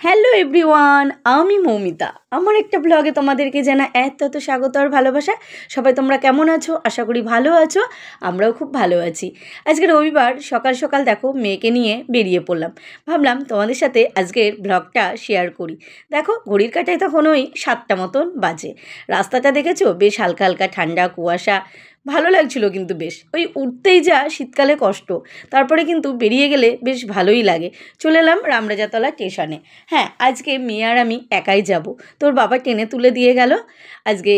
Hello everyone, আমি মৌমিতা। আমার একটা ব্লগে তোমাদেরকে জানা এত স্বাগত আর ভালোবাসা। সবাই তোমরা কেমন আছো? আশা করি ভালো আছো। আমরাও খুব ভালো আছি। আজকে রবিবার সকাল সকাল দেখো মেয়েকে নিয়ে বেরিয়ে পড়লাম। ভাবলাম তোমাদের সাথে আজকের ব্লগটা শেয়ার করি। দেখো ঘড়ির কাঁটায় তখন ওই 7টা মতন বাজে। রাস্তাটা দেখেছো? বেশ হালকা হালকা ঠান্ডা কুয়াশা, ভালো লাগছিল কিন্তু বেশ। ওই উঠতেই যা শীতকালে কষ্ট, তারপরে কিন্তু বেরিয়ে গেলে বেশ ভালোই লাগে। চলে এলাম রামরাজাতলা স্টেশনে। হ্যাঁ, আজকে মেয়ে আর আমি একাই যাব। তোর বাবা টেনে তুলে দিয়ে গেল। আজকে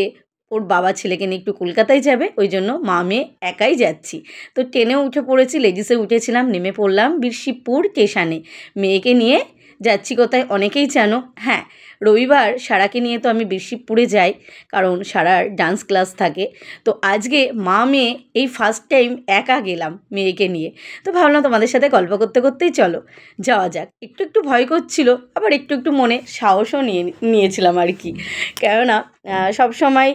ওর বাবা ছেলেকে নিয়ে একটু কলকাতায় যাবে, ওই জন্য মা মেয়ে একাই যাচ্ছি। তো ট্রেনেও উঠে পড়েছি, লেডিসে উঠেছিলাম, নেমে পড়লাম বীরশিবপুর স্টেশনে। মেয়েকে নিয়ে যাচ্ছি কোথায় অনেকেই জানো। হ্যাঁ, রবিবার সারাকে নিয়ে তো আমি বীরশিবপুরে যাই, কারণ সারার ডান্স ক্লাস থাকে। তো আজকে মা মেয়ে এই ফার্স্ট টাইম একা গেলাম মেয়েকে নিয়ে। তো ভাবলাম তোমাদের সাথে গল্প করতে করতেই চলো যাওয়া যাক। একটু একটু ভয় করছিল, আবার একটু একটু মনে সাহসও নিয়েছিলাম আর কি। কেননা সবসময়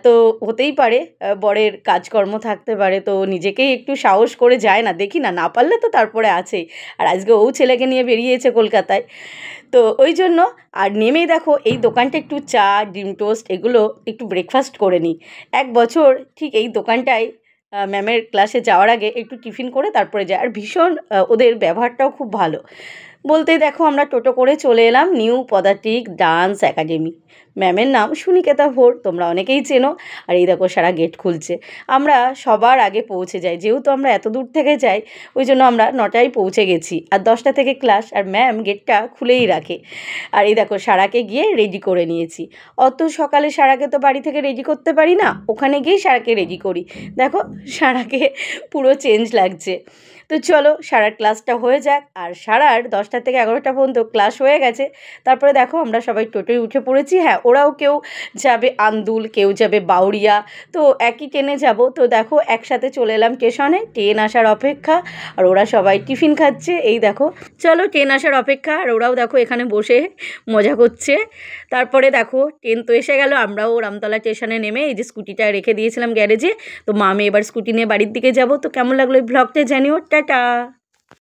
তো হতেই পারে বরের কাজকর্ম থাকতে পারে, তো নিজেকেই একটু সাহস করে যায় না, দেখি না পারলে তো তারপরে আছেই। আর আজকে ও ছেলেকে নিয়ে বেরিয়েছে কলকাতায়, তো ওই জন্য। আর নেমেই দেখো এই দোকানটা একটু চা ডিম টোস্ট এগুলো একটু ব্রেকফাস্ট করে নিই। 1 বছর ঠিক এই দোকানটায় ম্যামের ক্লাসে যাওয়ার আগে একটু টিফিন করে তারপরে যায়। আর ভীষণ ওদের ব্যবহারটাও খুব ভালো। বলতেই দেখো আমরা টোটো করে চলে এলাম নিউ পদাতিক ডান্স একাডেমি। ম্যামের নাম সুনিকেতা ভোর, তোমরা অনেকেই চেনো। আর এই দেখো সারা গেট খুলছে। আমরা সবার আগে পৌঁছে যাই, যেহেতু আমরা এত দূর থেকে যাই, ওই জন্য আমরা 9টায় পৌঁছে গেছি। আর 10টা থেকে ক্লাস, আর ম্যাম গেটটা খুলেই রাখে। আর এই দেখো সারাকে গিয়ে রেডি করে নিয়েছি। অত সকালে সারাকে তো বাড়ি থেকে রেডি করতে পারি না, ওখানে গিয়েই সারাকে রেডি করি। দেখো সারাকে পুরো চেঞ্জ লাগছে। তো চলো সারার ক্লাসটা হয়ে যাক। আর সারার 10টা থেকে 11টা পর্যন্ত ক্লাস হয়ে গেছে। তারপরে দেখো আমরা সবাই টোটোয় উঠে পড়েছি। হ্যাঁ, ওরাও কেউ যাবে আন্দুল, কেউ যাবে বাউরিয়া, তো একই ট্রেনে যাব। তো দেখো একসাথে চলে এলাম স্টেশনে, ট্রেন আসার অপেক্ষা। আর ওরা সবাই টিফিন খাচ্ছে। এই দেখো চলো ট্রেন আসার অপেক্ষা, আর ওরাও দেখো এখানে বসে মজা করছে। তারপরে দেখো ট্রেন তো এসে গেল। আমরাও রামতলা স্টেশনে নেমে এই যে স্কুটিটা রেখে দিয়েছিলাম গ্যারেজে, তো মা আমি এবার স্কুটি নিয়ে বাড়ির দিকে যাব। তো কেমন লাগলো এই ব্লগটা জানিও। টাটা।